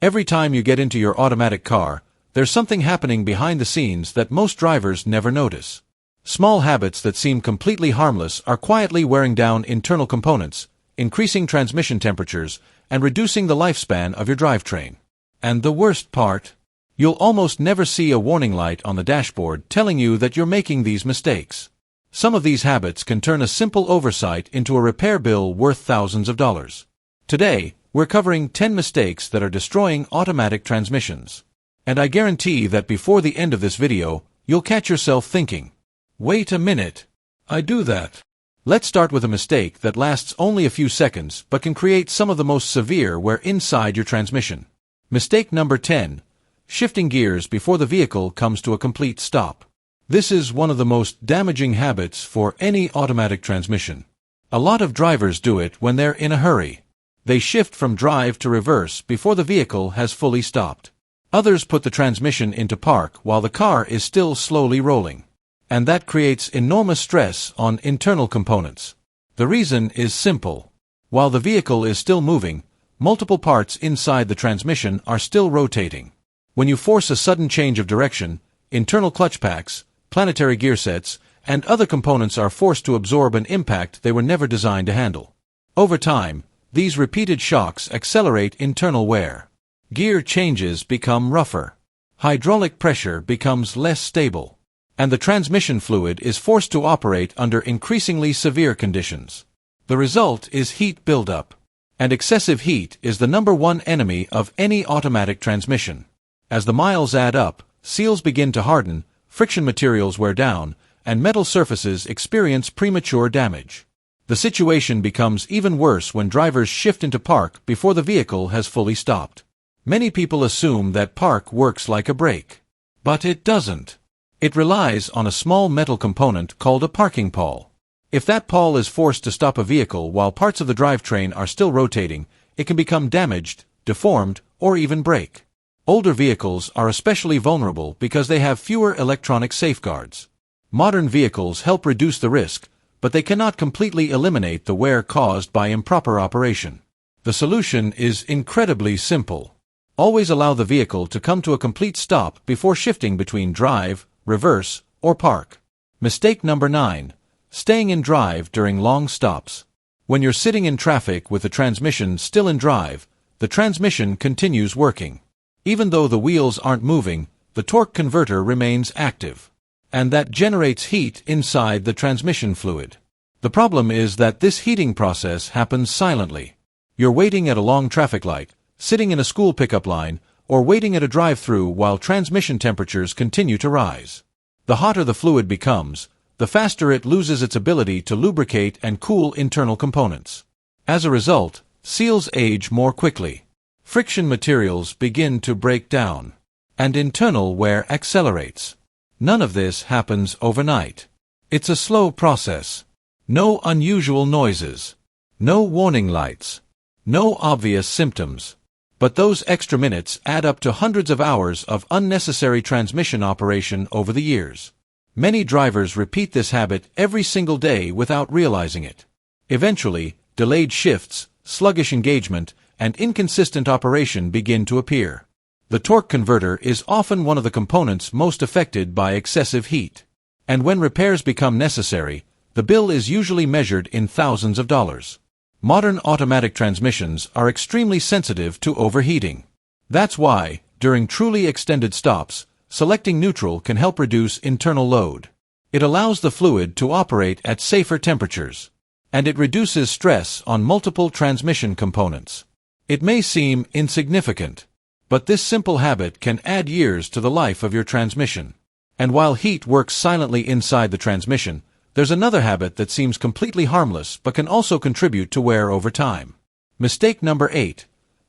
Every time you get into your automatic car, there's something happening behind the scenes that most drivers never notice. Small habits that seem completely harmless are quietly wearing down internal components, increasing transmission temperatures, and reducing the lifespan of your drivetrain. And the worst part? You'll almost never see a warning light on the dashboard telling you that you're making these mistakes. Some of these habits can turn a simple oversight into a repair bill worth thousands of dollars. Today, we're covering 10 mistakes that are destroying automatic transmissions. And I guarantee that before the end of this video, you'll catch yourself thinking, "Wait a minute, I do that." Let's start with a mistake that lasts only a few seconds but can create some of the most severe wear inside your transmission. Mistake number 10. Shifting gears before the vehicle comes to a complete stop. This is one of the most damaging habits for any automatic transmission. A lot of drivers do it when they're in a hurry. They shift from drive to reverse before the vehicle has fully stopped. Others put the transmission into park while the car is still slowly rolling. And that creates enormous stress on internal components. The reason is simple. While the vehicle is still moving, multiple parts inside the transmission are still rotating. When you force a sudden change of direction, internal clutch packs, planetary gear sets, and other components are forced to absorb an impact they were never designed to handle. Over time, these repeated shocks accelerate internal wear. Gear changes become rougher. Hydraulic pressure becomes less stable. And the transmission fluid is forced to operate under increasingly severe conditions. The result is heat buildup. And excessive heat is the number one enemy of any automatic transmission. As the miles add up, seals begin to harden, friction materials wear down, and metal surfaces experience premature damage. The situation becomes even worse when drivers shift into park before the vehicle has fully stopped. Many people assume that park works like a brake. But it doesn't. It relies on a small metal component called a parking pawl. If that pawl is forced to stop a vehicle while parts of the drivetrain are still rotating, it can become damaged, deformed, or even break. Older vehicles are especially vulnerable because they have fewer electronic safeguards. Modern vehicles help reduce the risk, but they cannot completely eliminate the wear caused by improper operation. The solution is incredibly simple. Always allow the vehicle to come to a complete stop before shifting between drive, reverse, or park. Mistake number 9. Staying in drive during long stops. When you're sitting in traffic with the transmission still in drive, the transmission continues working. Even though the wheels aren't moving, the torque converter remains active. And that generates heat inside the transmission fluid. The problem is that this heating process happens silently. You're waiting at a long traffic light, sitting in a school pickup line, or waiting at a drive-thru while transmission temperatures continue to rise. The hotter the fluid becomes, the faster it loses its ability to lubricate and cool internal components. As a result, seals age more quickly. Friction materials begin to break down, and internal wear accelerates. None of this happens overnight. It's a slow process. No unusual noises. No warning lights. No obvious symptoms. But those extra minutes add up to hundreds of hours of unnecessary transmission operation over the years. Many drivers repeat this habit every single day without realizing it. Eventually, delayed shifts, sluggish engagement, and inconsistent operation begin to appear. The torque converter is often one of the components most affected by excessive heat. And when repairs become necessary, the bill is usually measured in thousands of dollars. Modern automatic transmissions are extremely sensitive to overheating. That's why, during truly extended stops, selecting neutral can help reduce internal load. It allows the fluid to operate at safer temperatures. And it reduces stress on multiple transmission components. It may seem insignificant, but this simple habit can add years to the life of your transmission. And while heat works silently inside the transmission, there's another habit that seems completely harmless but can also contribute to wear over time. Mistake number 8.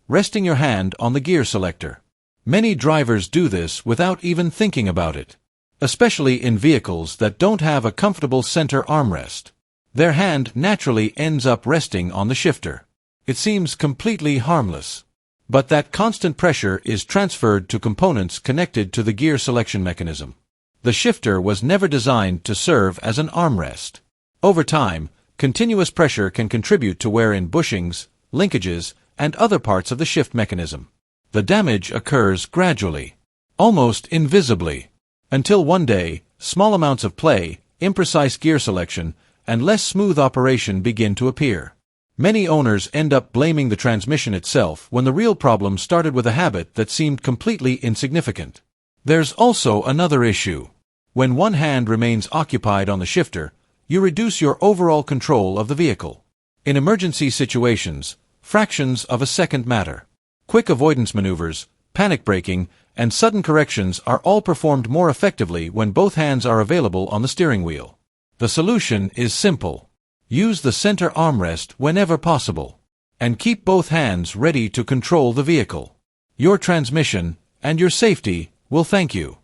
Resting your hand on the gear selector. Many drivers do this without even thinking about it, especially in vehicles that don't have a comfortable center armrest. Their hand naturally ends up resting on the shifter. It seems completely harmless. But that constant pressure is transferred to components connected to the gear selection mechanism. The shifter was never designed to serve as an armrest. Over time, continuous pressure can contribute to wear in bushings, linkages, and other parts of the shift mechanism. The damage occurs gradually, almost invisibly, until one day, small amounts of play, imprecise gear selection, and less smooth operation begin to appear. Many owners end up blaming the transmission itself when the real problem started with a habit that seemed completely insignificant. There's also another issue. When one hand remains occupied on the shifter, you reduce your overall control of the vehicle. In emergency situations, fractions of a second matter. Quick avoidance maneuvers, panic braking, and sudden corrections are all performed more effectively when both hands are available on the steering wheel. The solution is simple. Use the center armrest whenever possible, and keep both hands ready to control the vehicle. Your transmission, and your safety, will thank you.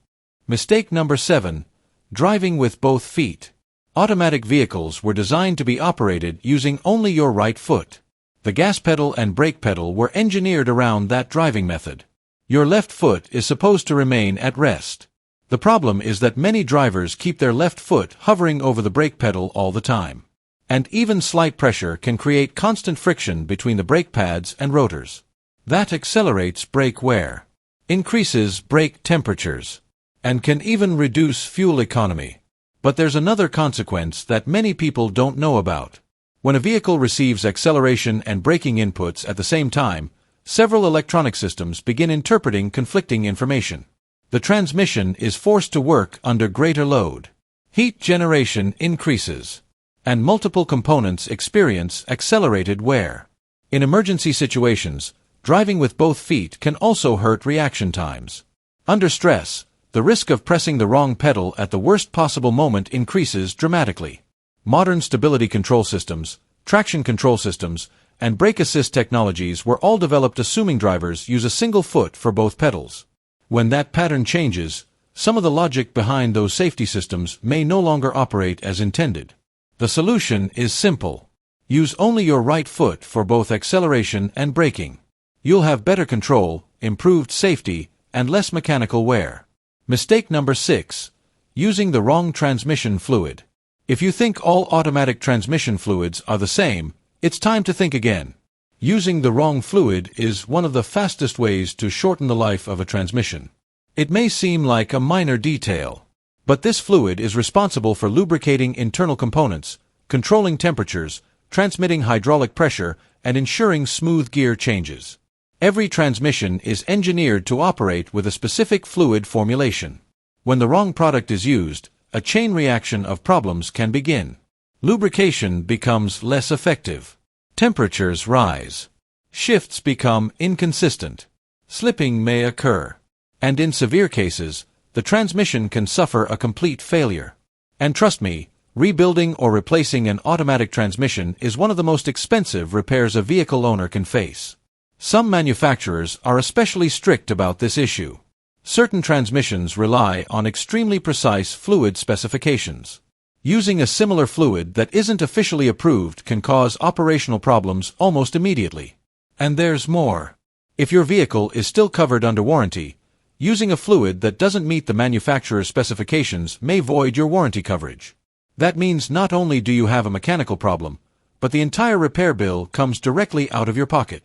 Mistake number 7. Driving with both feet. Automatic vehicles were designed to be operated using only your right foot. The gas pedal and brake pedal were engineered around that driving method. Your left foot is supposed to remain at rest. The problem is that many drivers keep their left foot hovering over the brake pedal all the time. And even slight pressure can create constant friction between the brake pads and rotors. That accelerates brake wear, increases brake temperatures, and can even reduce fuel economy. But there's another consequence that many people don't know about. When a vehicle receives acceleration and braking inputs at the same time, several electronic systems begin interpreting conflicting information. The transmission is forced to work under greater load. Heat generation increases, and multiple components experience accelerated wear. In emergency situations, driving with both feet can also hurt reaction times. Under stress, the risk of pressing the wrong pedal at the worst possible moment increases dramatically. Modern stability control systems, traction control systems, and brake assist technologies were all developed assuming drivers use a single foot for both pedals. When that pattern changes, some of the logic behind those safety systems may no longer operate as intended. The solution is simple. Use only your right foot for both acceleration and braking. You'll have better control, improved safety, and less mechanical wear. Mistake number 6. Using the wrong transmission fluid. If you think all automatic transmission fluids are the same, it's time to think again. Using the wrong fluid is one of the fastest ways to shorten the life of a transmission. It may seem like a minor detail, but this fluid is responsible for lubricating internal components, controlling temperatures, transmitting hydraulic pressure, and ensuring smooth gear changes. Every transmission is engineered to operate with a specific fluid formulation. When the wrong product is used, a chain reaction of problems can begin. Lubrication becomes less effective. Temperatures rise. Shifts become inconsistent. Slipping may occur. And in severe cases, the transmission can suffer a complete failure. And trust me, rebuilding or replacing an automatic transmission is one of the most expensive repairs a vehicle owner can face. Some manufacturers are especially strict about this issue. Certain transmissions rely on extremely precise fluid specifications. Using a similar fluid that isn't officially approved can cause operational problems almost immediately. And there's more. If your vehicle is still covered under warranty, using a fluid that doesn't meet the manufacturer's specifications may void your warranty coverage. That means not only do you have a mechanical problem, but the entire repair bill comes directly out of your pocket.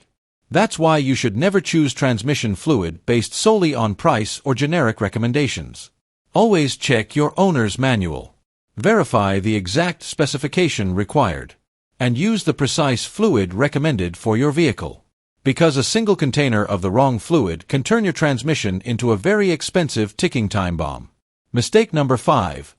That's why you should never choose transmission fluid based solely on price or generic recommendations. Always check your owner's manual. Verify the exact specification required. And use the precise fluid recommended for your vehicle. Because a single container of the wrong fluid can turn your transmission into a very expensive ticking time bomb. Mistake number 5.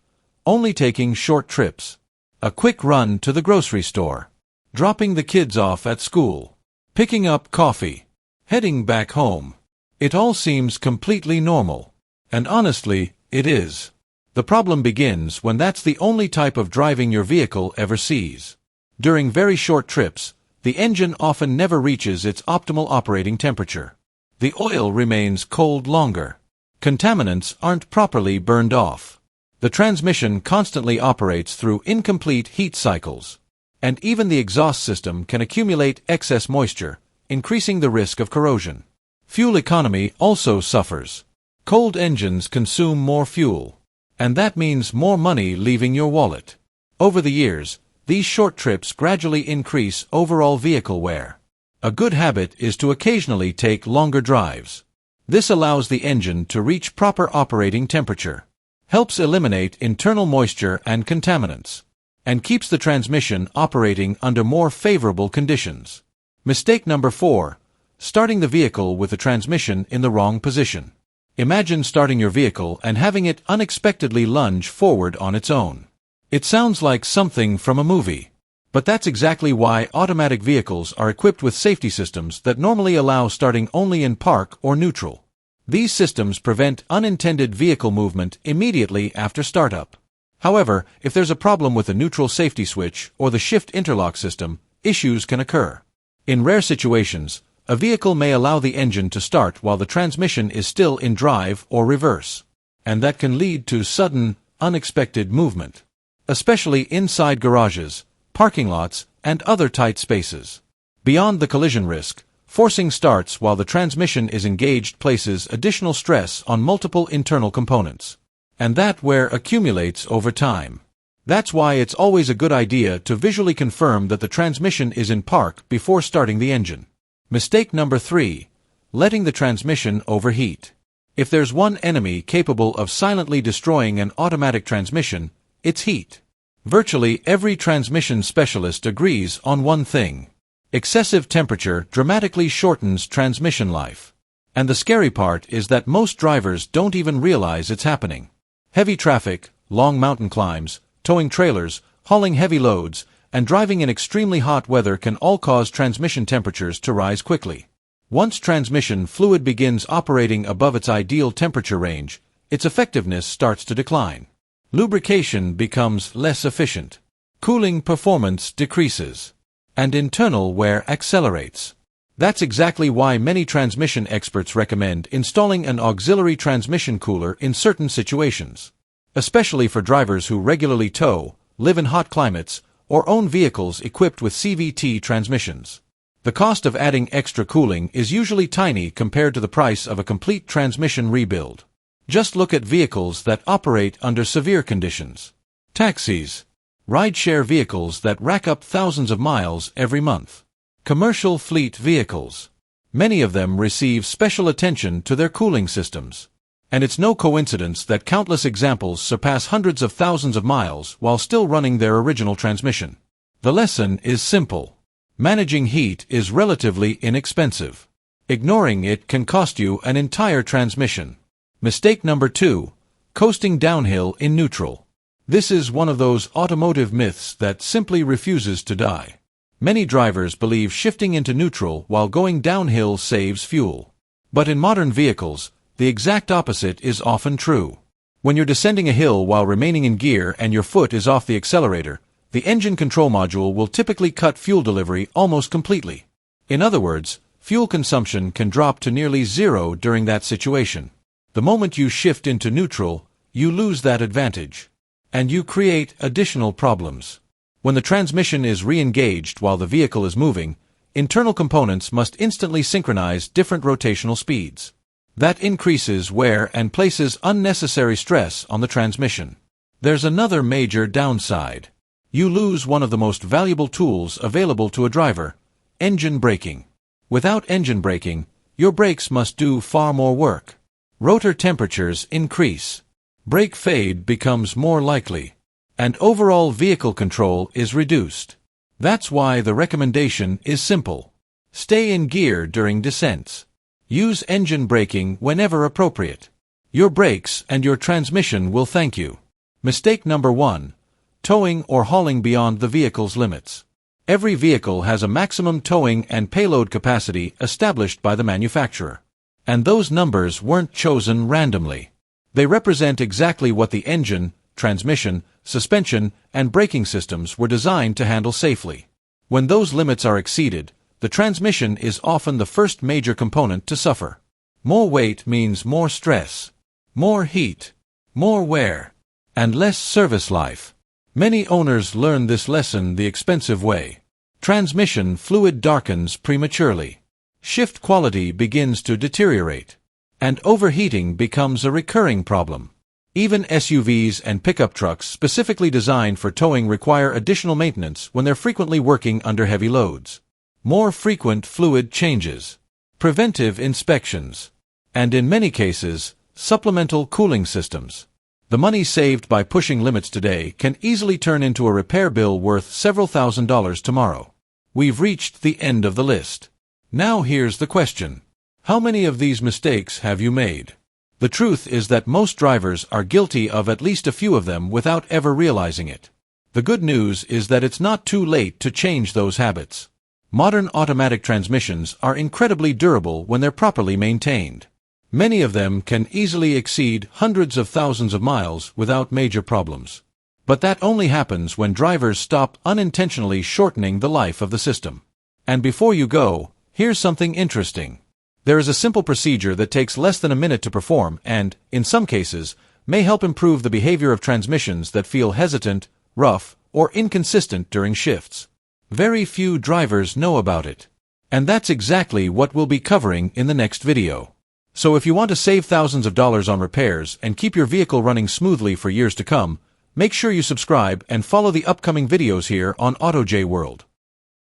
Only taking short trips. A quick run to the grocery store. Dropping the kids off at school. Picking up coffee. Heading back home. It all seems completely normal. And honestly, it is. The problem begins when that's the only type of driving your vehicle ever sees. During very short trips, the engine often never reaches its optimal operating temperature. The oil remains cold longer. Contaminants aren't properly burned off. The transmission constantly operates through incomplete heat cycles. And even the exhaust system can accumulate excess moisture, increasing the risk of corrosion. Fuel economy also suffers. Cold engines consume more fuel. And that means more money leaving your wallet. Over the years, these short trips gradually increase overall vehicle wear. A good habit is to occasionally take longer drives. This allows the engine to reach proper operating temperature, helps eliminate internal moisture and contaminants, and keeps the transmission operating under more favorable conditions. Mistake number 4. Starting the vehicle with the transmission in the wrong position. Imagine starting your vehicle and having it unexpectedly lunge forward on its own. It sounds like something from a movie. But that's exactly why automatic vehicles are equipped with safety systems that normally allow starting only in park or neutral. These systems prevent unintended vehicle movement immediately after startup. However, if there's a problem with the neutral safety switch or the shift interlock system, issues can occur. In rare situations, a vehicle may allow the engine to start while the transmission is still in drive or reverse, and that can lead to sudden, unexpected movement, especially inside garages, parking lots, and other tight spaces. Beyond the collision risk, forcing starts while the transmission is engaged places additional stress on multiple internal components, and that wear accumulates over time. That's why it's always a good idea to visually confirm that the transmission is in park before starting the engine. Mistake number 3. Letting the transmission overheat. If there's one enemy capable of silently destroying an automatic transmission, it's heat. Virtually every transmission specialist agrees on one thing. Excessive temperature dramatically shortens transmission life. And the scary part is that most drivers don't even realize it's happening. Heavy traffic, long mountain climbs, towing trailers, hauling heavy loads, and driving in extremely hot weather can all cause transmission temperatures to rise quickly. Once transmission fluid begins operating above its ideal temperature range, its effectiveness starts to decline. Lubrication becomes less efficient, cooling performance decreases, and internal wear accelerates. That's exactly why many transmission experts recommend installing an auxiliary transmission cooler in certain situations, especially for drivers who regularly tow, live in hot climates, or own vehicles equipped with CVT transmissions. The cost of adding extra cooling is usually tiny compared to the price of a complete transmission rebuild. Just look at vehicles that operate under severe conditions. Taxis, ride-share vehicles that rack up thousands of miles every month. Commercial fleet vehicles. Many of them receive special attention to their cooling systems. And it's no coincidence that countless examples surpass hundreds of thousands of miles while still running their original transmission. The lesson is simple. Managing heat is relatively inexpensive. Ignoring it can cost you an entire transmission. Mistake number 2. Coasting downhill in neutral. This is one of those automotive myths that simply refuses to die. Many drivers believe shifting into neutral while going downhill saves fuel. But in modern vehicles, the exact opposite is often true. When you're descending a hill while remaining in gear and your foot is off the accelerator, the engine control module will typically cut fuel delivery almost completely. In other words, fuel consumption can drop to nearly zero during that situation. The moment you shift into neutral, you lose that advantage. And you create additional problems. When the transmission is re-engaged while the vehicle is moving, internal components must instantly synchronize different rotational speeds. That increases wear and places unnecessary stress on the transmission. There's another major downside. You lose one of the most valuable tools available to a driver: engine braking. Without engine braking, your brakes must do far more work. Rotor temperatures increase, brake fade becomes more likely, and overall vehicle control is reduced. That's why the recommendation is simple. Stay in gear during descents. Use engine braking whenever appropriate. Your brakes and your transmission will thank you. Mistake number 1. Towing or hauling beyond the vehicle's limits. Every vehicle has a maximum towing and payload capacity established by the manufacturer. And those numbers weren't chosen randomly. They represent exactly what the engine, transmission, suspension, and braking systems were designed to handle safely. When those limits are exceeded, the transmission is often the first major component to suffer. More weight means more stress, more heat, more wear, and less service life. Many owners learn this lesson the expensive way. Transmission fluid darkens prematurely. Shift quality begins to deteriorate, and overheating becomes a recurring problem. Even SUVs and pickup trucks specifically designed for towing require additional maintenance when they're frequently working under heavy loads. more frequent fluid changes, preventive inspections, and in many cases, supplemental cooling systems. The money saved by pushing limits today can easily turn into a repair bill worth several $1,000s tomorrow. We've reached the end of the list. Now here's the question. How many of these mistakes have you made? The truth is that most drivers are guilty of at least a few of them without ever realizing it. The good news is that it's not too late to change those habits. Modern automatic transmissions are incredibly durable when they're properly maintained. Many of them can easily exceed hundreds of thousands of miles without major problems. But that only happens when drivers stop unintentionally shortening the life of the system. And before you go, here's something interesting. There is a simple procedure that takes less than a minute to perform and, in some cases, may help improve the behavior of transmissions that feel hesitant, rough, or inconsistent during shifts. Very few drivers know about it. And that's exactly what we'll be covering in the next video. So if you want to save thousands of dollars on repairs and keep your vehicle running smoothly for years to come, make sure you subscribe and follow the upcoming videos here on AutoJ World.